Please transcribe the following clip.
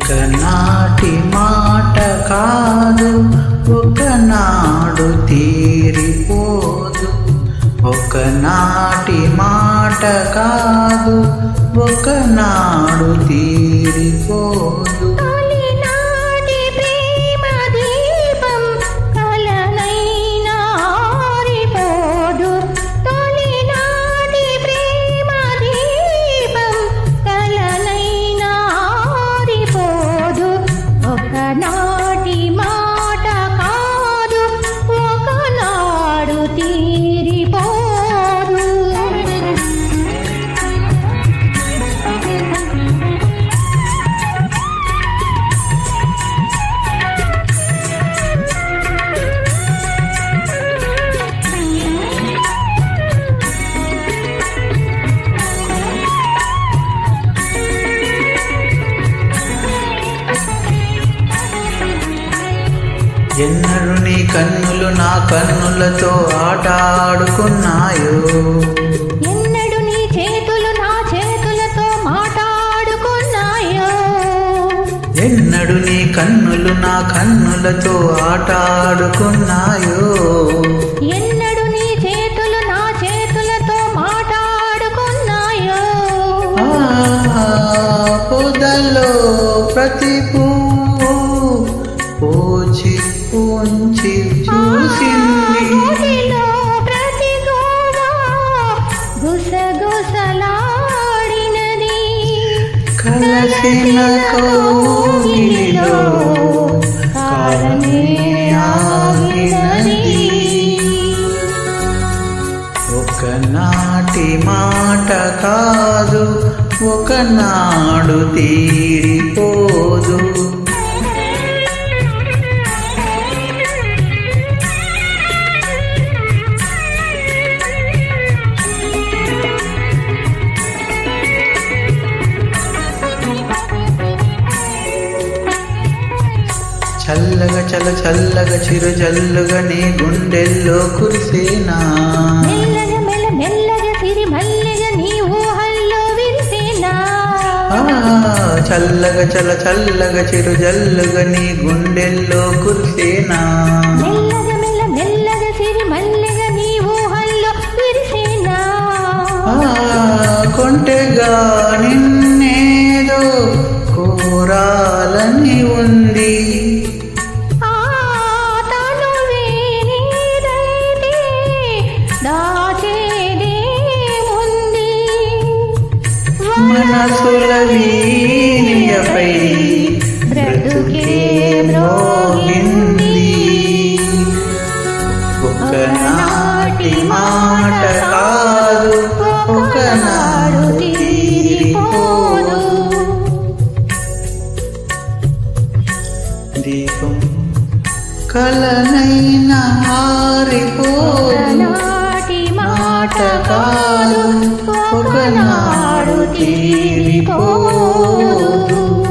ఒకనాటి మాట కాదు, ఒకనాడు తీరిపోదు. ఒకనాటి మాట కాదు, ఒకనాడు తీరిపోదు. ఎన్నడు నీ కన్నులు నా కన్నులతో ఆట ఆడుకున్నాయో, ఎన్నడు నీ చేతులు నా చేతులతో మాట్లాడుకున్నాయో. ఎన్నడు నీ కన్నులు నా కన్నులతో ఆట ఆడుకున్నాయో. ఎన్నడు నీ చేతులు నా చేతులతో మాట్లాడుకున్నాయో. పొదల్లో ప్రతి పువ్వు పూచి పూంచి చూసింది, ప్రతి గుసగుసలాడినది. కలసిన కోగిలిలో కాలమే ఆగినది. ఒకనాటి మాట కాదు, ఒకనాడు తీరిపోదు. చల్లగా చల్లగా చిరు జల్లుగా నీ గుండెల్లో కురిసేనా, మెల్లగా మెల్లగా సిరి మల్లెగా నీ ఊహల్లో విరిసేనా. చల్లగా చిరు జల్లుగా నీ గుండెల్లో కురిసేనా. మెల్లగా సిరి మల్లెగా నీ ఊహల్లో విరిసేనా. కొంటెగా నిన్నేదో కోరాలని ఉంది, మనసుల వీణియపై బ్రతుకే మ్రోగింది. ఒకనాటి మాట కాదు, ఒకనాడు తీరిపోదు. దీపం కలనైనా ఆరిపోదు. మాట కాదు, ఒకనాడు తీరిపోదు.